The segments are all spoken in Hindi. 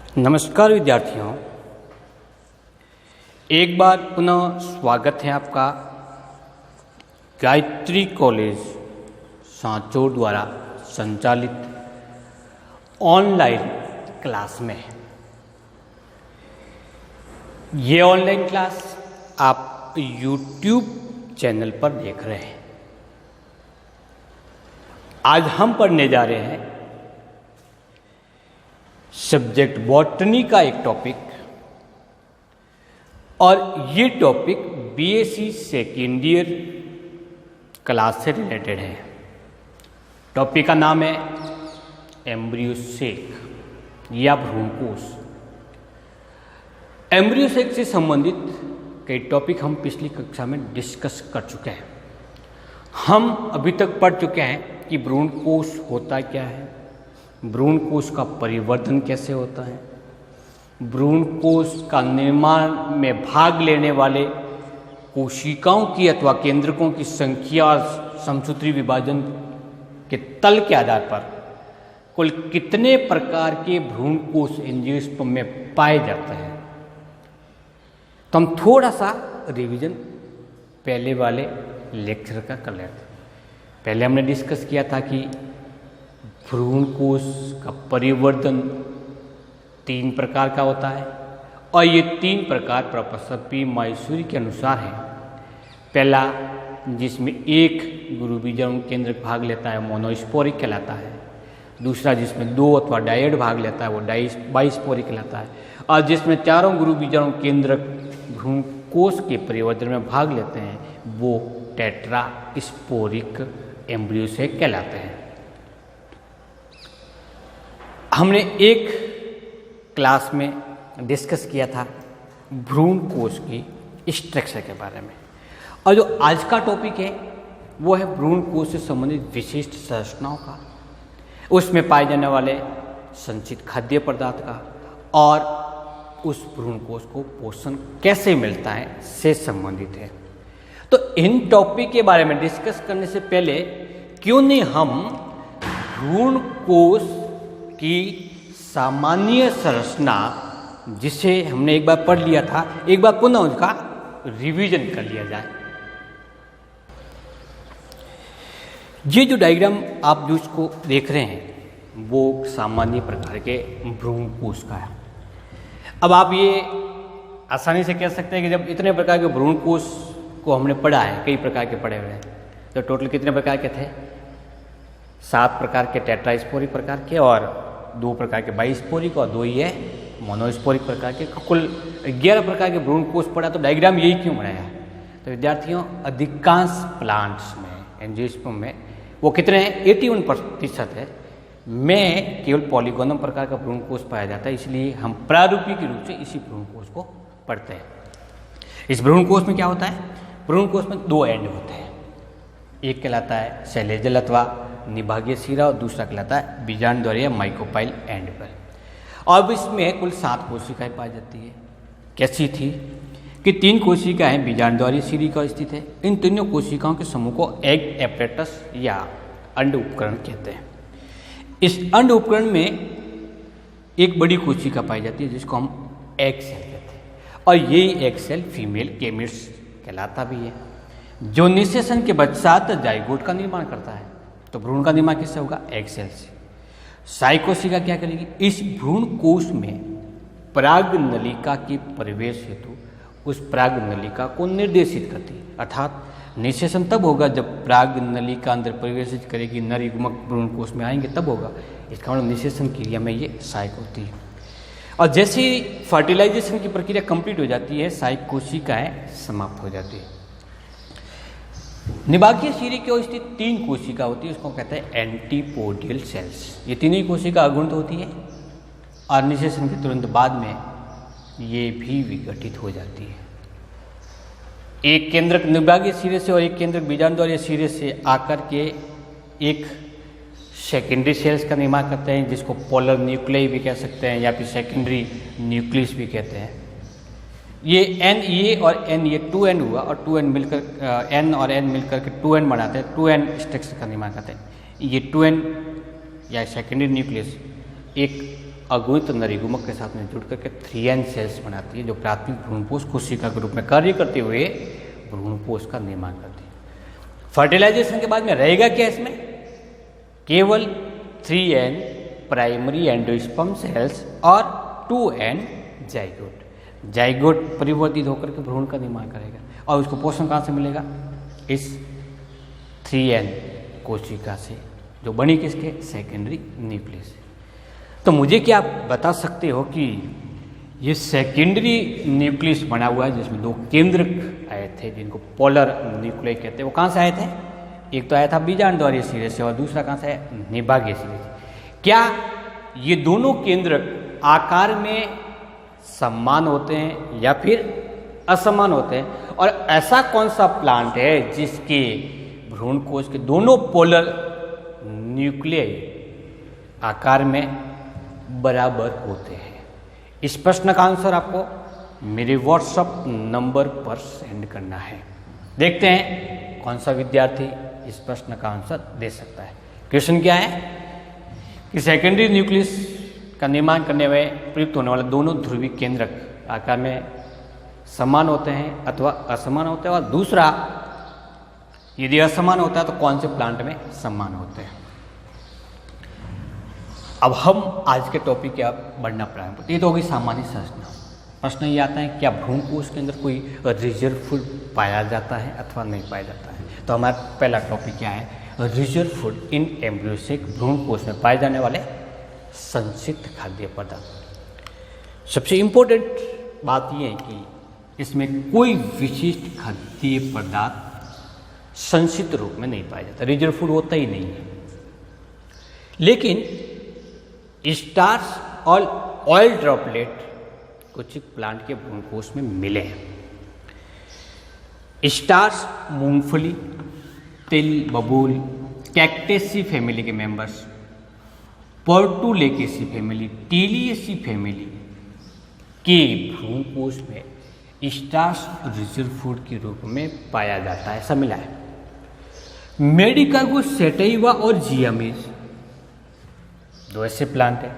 नमस्कार विद्यार्थियों, एक बार पुनः स्वागत है आपका गायत्री कॉलेज सांचौर द्वारा संचालित ऑनलाइन क्लास में। ये ऑनलाइन क्लास आप YouTube चैनल पर देख रहे हैं। आज हम पढ़ने जा रहे हैं सब्जेक्ट बॉटनी का एक टॉपिक, और ये topic BSc second year class से रिलेटेड है। टॉपिक का नाम है एम्ब्रियोसेक या भ्रूणकोश। एम्ब्रियोसेक से संबंधित कई टॉपिक हम पिछली कक्षा में डिस्कस कर चुके हैं। हम अभी तक पढ़ चुके हैं कि भ्रूणकोश होता क्या है, भ्रूणकोश का परिवर्धन कैसे होता है, भ्रूणकोश का निर्माण में भाग लेने वाले कोशिकाओं की अथवा केंद्रकों की संख्या और समसूत्री विभाजन के तल के आधार पर कुल कितने प्रकार के भ्रूणकोश एंजियोस्पर्म में पाए जाते हैं। तो हम थोड़ा सा रिवीजन पहले वाले लेक्चर का कर लेते हैं। पहले हमने डिस्कस किया था कि भ्रूणकोश का परिवर्तन 3 प्रकार का होता है, और ये 3 प्रकार प्रोफेसर पी माहेश्वरी के अनुसार है। पहला, जिसमें एक गुरुबीजाणु केंद्र भाग लेता है, मोनोस्पोरिक कहलाता है। दूसरा, जिसमें 2 अथवा डायड भाग लेता है, वो बाइस्पोरिक कहलाता है। और जिसमें चारों गुरुबीजाणु केंद्र भ्रूणकोश के परिवर्तन में भाग लेते हैं, वो टेट्रास्पोरिक एम्ब्रियोसेक कहलाते हैं। हमने एक क्लास में डिस्कस किया था भ्रूणकोश की स्ट्रक्चर के बारे में, और जो आज का टॉपिक है वो है भ्रूणकोश से संबंधित विशिष्ट संरचनाओं का, उसमें पाए जाने वाले संचित खाद्य पदार्थ का, और उस भ्रूणकोश को पोषण कैसे मिलता है से संबंधित है। तो इन टॉपिक के बारे में डिस्कस करने से पहले क्यों नहीं हम भ्रूणकोश की सामान्य संरचना, जिसे हमने एक बार पढ़ लिया था, एक बार पुनः उसका रिवीजन कर लिया जाए। ये जो डायग्राम आप जो इसको देख रहे हैं वो सामान्य प्रकार के भ्रूणकोश का है। अब आप ये आसानी से कह सकते हैं कि जब इतने प्रकार के भ्रूणकोश को हमने पढ़ा है, कई प्रकार के पढ़े हुए हैं, तो टोटल कितने प्रकार के थे? 7 प्रकार के टेट्रास्पोरिक प्रकार के, और 2 प्रकार के बाइस्पोरिक, और 2 ही है मोनोस्पोरिक प्रकार के। कुल 11 प्रकार के भ्रूणकोश पढ़ा। तो डायग्राम यही क्यों बनाया? तो विद्यार्थियों, अधिकांश प्लांट्स में एंजियोस्पर्म में वो कितने हैं? 81% है में केवल पॉलीगोनम प्रकार का भ्रूणकोश पाया जाता है। इसलिए हम प्रारूपिक रूप से इसी भ्रूणकोश को पढ़ते हैं। इस भ्रूणकोश में क्या होता है? भ्रूणकोश में 2 एंड होते हैं। एक कहलाता है शैलेजल अथवा निभागीय सिरा, और दूसरा कहलाता है बीजांडद्वारी या माइक्रोपाइल एंड पर। अब इसमें कुल 7 कोशिकाएं पाई जाती है। कैसी थी कि 3 कोशिकाएं बीजांडद्वारी सिरी का स्थित है। इन तीनों कोशिकाओं के समूह को एग एपरेटस या अंड उपकरण कहते हैं। इस अंड उपकरण में एक बड़ी कोशिका पाई जाती है जिसको हम एग सेल कहते हैं, और यही एग सेल फीमेल गेमेट्स कहलाता भी है, जो निषेचन के पश्चात जाइगोट का निर्माण करता है। तो भ्रूण का निर्माण किससे होगा? एग सेल से। साइकोशिका क्या करेगी? इस भ्रूणकोश में पराग नलिका के प्रवेश हेतु उस पराग नलिका को निर्देशित करती है। अर्थात निषेचन तब होगा जब पराग नलिका अंदर प्रवेशित करेगी, नर युग्मक भ्रूणकोश में आएंगे तब होगा। इसका मतलब निषेचन क्रिया में ये सहायक होती है। और जैसे ही फर्टिलाइजेशन की प्रक्रिया कंप्लीट हो जाती है, सहायक कोशिकाएं समाप्त हो जाती है। निभागीय सिरे की ओर स्थित 3 कोशिका होती है, उसको कहते हैं एंटीपोडियल सेल्स। ये तीनों कोशिका अगुणित होती है, और निषेचन के तुरंत बाद में ये भी विघटित हो जाती है। एक केंद्रक निभागीय सिरे से और एक केंद्रक बीजांडद्वारी सिरे से आकर के एक सेकेंडरी सेल्स का निर्माण करते हैं, जिसको पोलर न्यूक्लियाई भी कह सकते हैं, या फिर सेकेंडरी न्यूक्लियस भी कहते हैं। ये एन ए और एन ये 2n हुआ, और 2n मिलकर n और n मिलकर के 2n बनाते हैं, 2n स्ट्रक्चर का निर्माण करते हैं। ये 2n या सेकेंडरी न्यूक्लियस एक अगुणित नरीगुमक के साथ में जुड़ करके 3n सेल्स बनाती है, जो प्राथमिक भ्रूणपोष कोशिका के रूप में कार्य करते हुए भ्रूणपोष का निर्माण करती है। फर्टिलाइजेशन के बाद में रहेगा क्या इसमें? केवल 3n प्राइमरी एंडोस्पर्म सेल्स और 2n जाइगोट। जाइगोट परिवर्तित होकर के भ्रूण का निर्माण करेगा और उसको पोषण कहाँ से मिलेगा? इस 3n कोशिका से, जो बनी किसके? सेकेंडरी न्यूक्लियस से। तो मुझे क्या आप बता सकते हो कि ये सेकेंडरी न्यूक्लियस बना हुआ है जिसमें दो केंद्रक आए थे जिनको पोलर न्यूक्लियस कहते हैं, वो कहाँ से आए थे? एक तो आया था बीजांडद्वारीय सिरे से और दूसरा कहाँ से है? निभागीय सिरे से। क्या ये दोनों केंद्रक आकार में समान होते हैं या फिर असमान होते हैं? और ऐसा कौन सा प्लांट है जिसके भ्रूण कोश के दोनों पोलर न्यूक्लियस आकार में बराबर होते हैं? इस प्रश्न का आंसर आपको मेरे व्हाट्सएप नंबर पर सेंड करना है। देखते हैं कौन सा विद्यार्थी इस प्रश्न का आंसर दे सकता है। क्वेश्चन क्या है कि सेकेंडरी न्यूक्लियस का निर्माण करने में प्रयुक्त होने वाले दोनों ध्रुवीय केंद्रक आकार में समान होते हैं अथवा असमान होते हैं, और दूसरा यदि असमान होता है तो कौन से प्लांट में समान होते हैं। अब हम आज के टॉपिक के अब बढ़ना प्रारंभ करते हैं। ये तो होगी सामान्य संरचना। प्रश्न ये आता है क्या भ्रूणकोश के अंदर कोई रिजर्व फूड पाया जाता है अथवा नहीं पाया जाता है? तो हमारा पहला टॉपिक क्या है? रिजर्व फूड इन एम्ब्रियो से भ्रूणकोश में पाए जाने वाले संचित खाद्य पदार्थ। सबसे इम्पोर्टेंट बात यह है कि इसमें कोई विशिष्ट खाद्य पदार्थ संचित रूप में नहीं पाया जाता, रिजर्व फूड होता ही नहीं है। लेकिन स्टार्च और ऑयल ड्रॉपलेट कुछ प्लांट के भ्रूणकोश में मिले हैं। स्टार्च मूंगफली, तिल, बबूल, कैक्टेसी फैमिली के मेंबर्स, पोर्टुलेकेसी फैमिली, टीलिएसी फैमिली के भ्रूणकोश में स्टार्च रिजर्व फूड के रूप में पाया जाता है, ऐसा मिला है। मेडिकागो सेटाइवा और जियामीज दो ऐसे प्लांट हैं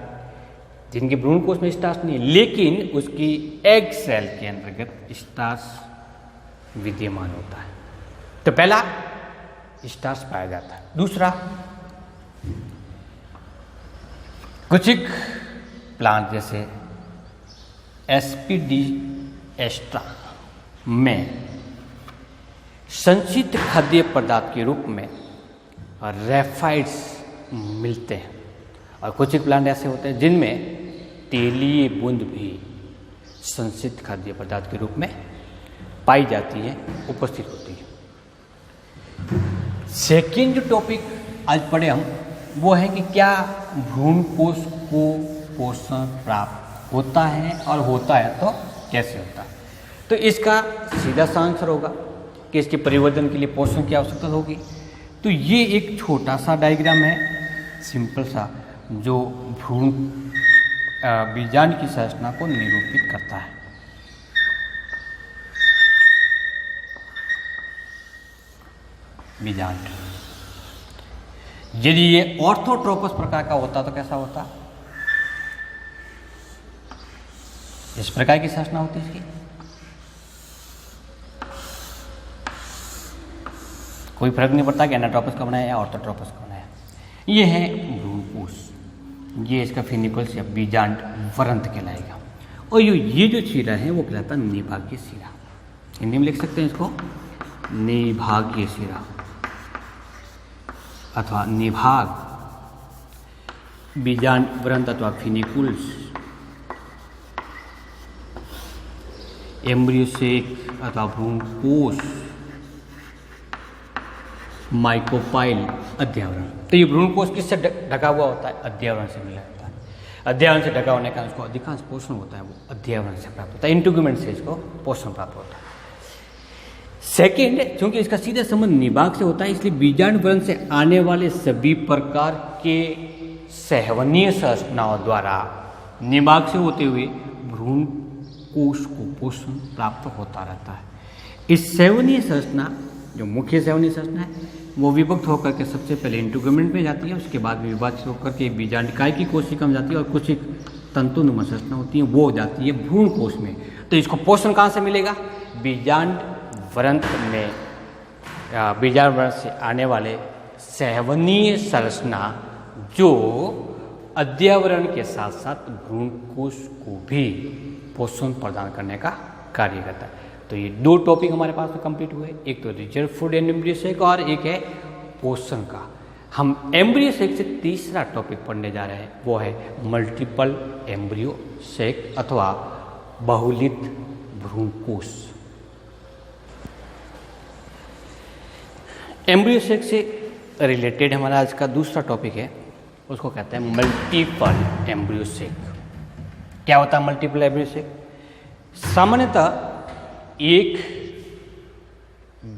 जिनके भ्रूणकोश में स्टार्च नहीं है, लेकिन उसकी एग सेल के अंतर्गत स्टार्च विद्यमान होता है। तो पहला स्टार्च पाया जाता है। दूसरा, कुछ प्लांट जैसे एस्पीडी एस्ट्रा में संचित खाद्य पदार्थ के रूप में रेफाइड्स मिलते हैं, और कुछ प्लांट ऐसे होते हैं जिनमें तेलीय बूंद भी संचित खाद्य पदार्थ के रूप में पाई जाती है, उपस्थित होती है। सेकेंड जो टॉपिक आज पढ़े हम वो है कि क्या भ्रूणकोश को पोषण प्राप्त होता है, और होता है तो कैसे होता है। तो इसका सीधा सा आंसर होगा कि इसके परिवर्धन के लिए पोषण की आवश्यकता होगी। तो ये एक छोटा सा डायग्राम है, सिंपल सा, जो भ्रूण बीजांड की संरचना को निरूपित करता है। बीजांड यदि ये ऑर्थोट्रोपस प्रकार का होता तो कैसा होता? इस प्रकार की संरचना होती है इसकी। कोई फर्क नहीं पड़ता कि एनाट्रोपस का बनाया या ऑर्थोट्रोपस का बनाया। ये है भ्रूणकोश, ये इसका फिनिकल्स या बीजांड वरंत कहलाएगा, और ये जो सिरा है वो कहलाता है निभागीय सिरा। हिंदी में लिख सकते हैं इसको निभागीय सिरा अथवा निभाग, बीजांड वरंत अथवा फिनिकुल्स, एम्ब्रियो सेक अथवा भ्रूणकोश, माइकोपाइल, अध्यावरण। तो ये भ्रूणकोश किससे ढका हुआ होता है? अध्यावरण से मिला होता है। अध्यावरण से ढका होने का उसको अधिकांश पोषण होता है वो अध्यावरण से प्राप्त होता है, इंटीग्यूमेंट से इसको पोषण प्राप्त होता है। सेकेंड, क्योंकि इसका सीधा संबंध निभाग से होता है, इसलिए बीजांड वरण से आने वाले सभी प्रकार के सहवनीय संरचनाओं द्वारा निभाग से होते हुए भ्रूणकोश को पोषण प्राप्त होता रहता है। इस सहवनीय संरचना, जो मुख्य सहवनीय संरचना है, वो विभक्त होकर के सबसे पहले इंटीग्यूमेंट में जाती है, उसके बाद विभाजित होकर के बीजांड इकाई की कोशिका में जाती है, और कुछ तंतुनुमा संरचना होती है वो हो जाती है भ्रूण कोश में। तो इसको पोषण कहाँ से मिलेगा? बीजांड वरंत में, बीजांड वरंत से आने वाले सहवनीय संरचना जो अध्यावरण के साथ साथ भ्रूण कोश को भी पोषण प्रदान करने का कार्य करता है। तो ये दो टॉपिक हमारे पास में कंप्लीट हुए, एक तो reserve food and embryo sac और एक है पोषण का। हम एम्ब्रियो सेक से तीसरा टॉपिक पढ़ने जा रहे हैं, वो है मल्टीपल एम्ब्रियो सेक अथवा बहुलित भ्रूण कोश। एम्ब्रियो सेक से रिलेटेड हमारा आज का दूसरा टॉपिक है, उसको कहते हैं मल्टीपल एम्ब्रियो सेक। क्या होता है मल्टीपल एम्ब्रियो सेक? सामान्यतः एक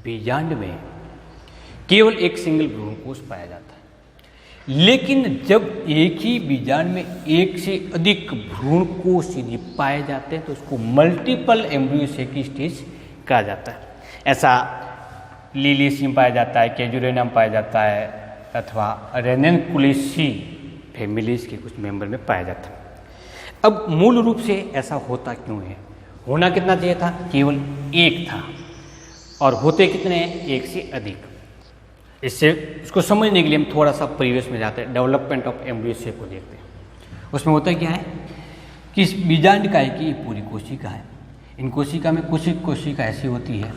बीजांड में केवल एक सिंगल भ्रूण कोश पाया जाता है, लेकिन जब एक ही बीजांड में एक से अधिक भ्रूण कोश यदि पाए जाते हैं तो उसको मल्टीपल एम्ब्रियो सेक की स्टेज कहा जाता है। ऐसा लीलियसी में पाया जाता है, कैजुरेना में पाया जाता है अथवा रेननकुलेसी फैमिलीज के कुछ मेंबर में पाया जाता है। अब मूल रूप से ऐसा होता क्यों है? होना कितना चाहिए था? केवल एक था, और होते कितने हैं? एक से अधिक। इससे इसको समझने के लिए हम थोड़ा सा प्रीवियस में जाते हैं, डेवलपमेंट ऑफ एम्ब्रियो सेक को देखते हैं। उसमें होता क्या है कि इस बीजांड काय की पूरी कोशिका है। इन कोशिका में कुछ कोशिका ऐसी होती है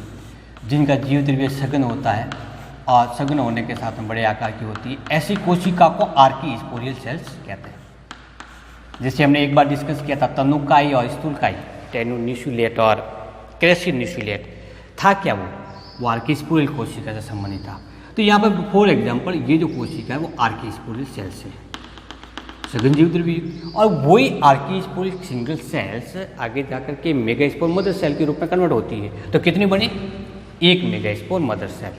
जिनका जीव द्रव्य सघन होता है और सघन होने के साथ में बड़े आकार की होती है। ऐसी कोशिका को आर्की स्पोरियल सेल्स कहते हैं। जैसे हमने एक बार डिस्कस किया था तनुकाई और स्थूलकाई, टेनुन्यूक्लिएट और क्रेसिन्यूक्लिएट था क्या? वो आर्की स्पोरियल कोशिका से संबंधित था। तो यहाँ पर फॉर एग्जाम्पल ये जो कोशिका है वो आर्की स्पोरियल सेल्स है, सघन जीव द्रव्य, और वही आर्की स्पोरियल सिंगल सेल्स आगे जाकर के मेगा स्पोर मदर सेल के रूप में कन्वर्ट होती है। तो कितनी बनी? एक मेगा स्पोर मदर सेल।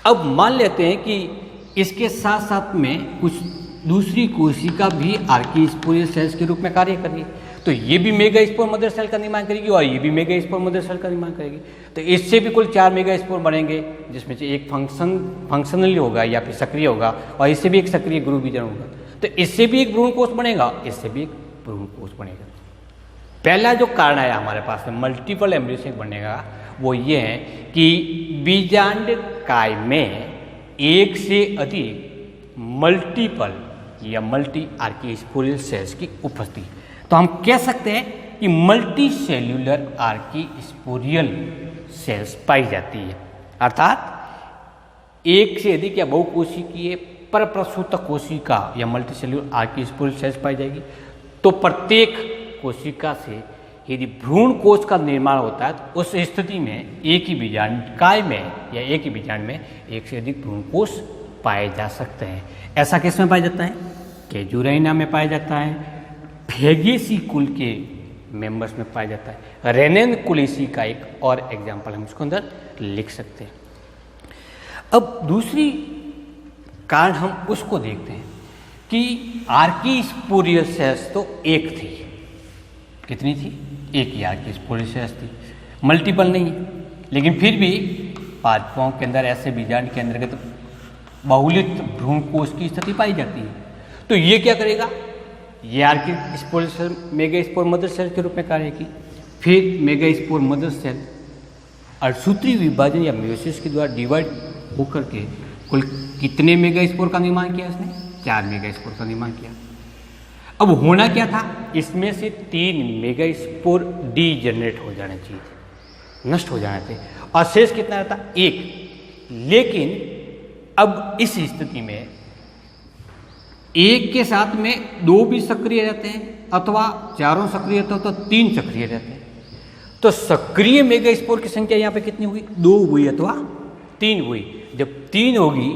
अब मान लेते हैं कि इसके साथ साथ में कुछ दूसरी कोशिका भी आर्की स्पोरियल सेल्स के रूप में कार्य कर रही है, तो ये भी मेगा स्पोर मदर सेल का निर्माण करेगी और ये भी मेगा स्पोर मदर सेल का निर्माण करेगी। तो इससे भी कुल 4 मेगा स्पोर बनेंगे, जिसमें से एक फंक्शनली होगा या फिर सक्रिय होगा, और इससे भी एक सक्रिय गुरु बीजाणु होगा। तो इससे भी एक भ्रूण कोश बनेगा, इससे भी एक भ्रूण कोश बनेगा। पहला जो कारण है हमारे पास में मल्टीपल एम्ब्रियो सेक बनने का, वो ये है कि बीजांड काय में एक से अधिक मल्टीपल या मल्टी आर्की स्पोरियल सेल्स की उपस्थिति। तो हम कह सकते हैं कि मल्टी सेल्यूलर आर्की स्पोरियल सेल्स पाई जाती है, अर्थात एक से अधिक या बहुकोशिकीय परप्रसूतक कोशिका या मल्टी सेल्यूलर आर्की स्पोरियल सेल्स पाई जाएगी। तो प्रत्येक कोशिका से यदि भ्रूण कोश का निर्माण होता है तो उस स्थिति में एक ही बीजांड काय में या एक ही बीजांड में एक से अधिक भ्रूण कोश पाए जा सकते हैं। ऐसा किस में पाया जाता है? कैजुरेना में पाया जाता है, फेगेसी कुल के मेंबर्स में पाया जाता है। रेननकुलेसी का एक और एग्जाम्पल हम इसके अंदर लिख सकते हैं। अब दूसरी कारण हम उसको देखते हैं कि आर्की स्पोरियल सेल्स तो एक थी। कितनी थी? एक ही आर्की स्पोरियल सेल्स थी, मल्टीपल नहीं है। लेकिन फिर भी पादपों के अंदर ऐसे बीजांड के अंतर्गत बहुलित भ्रूण कोश की स्थिति पाई जाती है। तो ये क्या करेगा? ये archesporial cell megaspore mother cell के रूप में कार्य की, फिर मेगा स्पोर मदर सेल अर्धसूत्री विभाजन या मेयोसिस के द्वारा डिवाइड होकर के कुल कितने मेगा स्पोर का निर्माण किया? इसने 4 मेगा स्पोर का निर्माण किया। अब होना क्या था? इसमें से 3 मेगा स्पोर डीजेनरेट हो जाने चाहिए, नष्ट हो जाने थे, और शेष कितना रहता? 1। लेकिन अब इस स्थिति में एक के साथ में 2 भी सक्रिय रहते हैं अथवा चारों सक्रिय रहते हो तो 3 सक्रिय रहते हैं। तो सक्रिय मेगा स्पोर की संख्या यहाँ पे कितनी हुई? 2 हुई अथवा 3 हुई। जब 3 होगी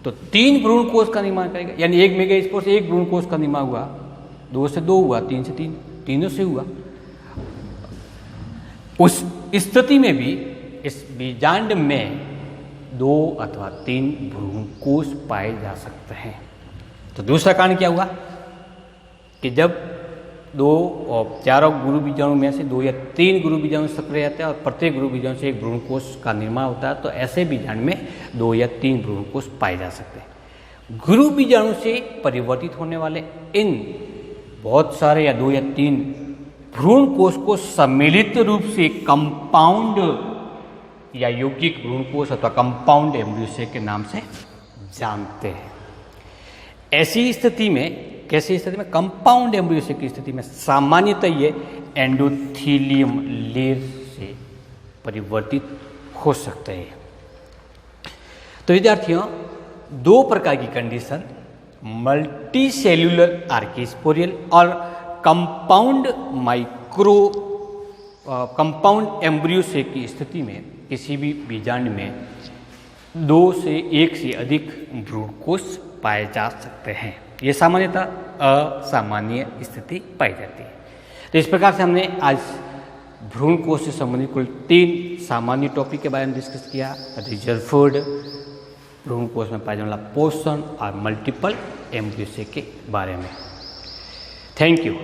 तो 3 भ्रूण कोश का निर्माण करेगा, यानी एक मेगा स्पोर से एक भ्रूण कोश का निर्माण हुआ, 2 से 2 हुआ, 3 से 3, तीनों से हुआ। उस स्थिति में भी इस बीजांड में 2 अथवा 3 भ्रूण कोश पाए जा सकते हैं। तो दूसरा कारण क्या हुआ कि जब 2 और 4 गुरु बीजाणु में से 2 या 3 गुरु बीजाणु सक्रिय रहते हैं और प्रत्येक गुरु बीजाणु से एक भ्रूण कोश का निर्माण होता है, तो ऐसे बीजाणु में 2 या 3 भ्रूण कोश पाए जा सकते हैं। गुरु बीजाणु से परिवर्तित होने वाले इन बहुत सारे या 2 या 3 भ्रूण कोश को सम्मिलित रूप से कंपाउंड या यौगिक भ्रूण कोश अथवा कंपाउंड एम्ब्रियो के नाम से जानते हैं। ऐसी स्थिति में, कैसी स्थिति में, कंपाउंड एम्ब्रियो की स्थिति में सामान्यतः ये एंडोथेलियम लेयर से परिवर्तित हो सकते हैं। तो विद्यार्थियों, 2 प्रकार की कंडीशन, मल्टी सेल्यूलर आर्किस्पोरियल और कंपाउंड एम्ब्रियो की स्थिति में किसी भी बीजांड में 2 से 1 से अधिक भ्रूण कोश पाए जा सकते हैं। ये सामान्यतः असामान्य स्थिति पाई जाती है। तो इस प्रकार से हमने आज भ्रूण कोश से संबंधित कुल 3 सामान्य टॉपिक के बारे में डिस्कस किया। रिजर्व फूड, भ्रूण कोश में पाए जाने वाला पोषण और मल्टीपल एम्ब्रियो के बारे में। Thank you.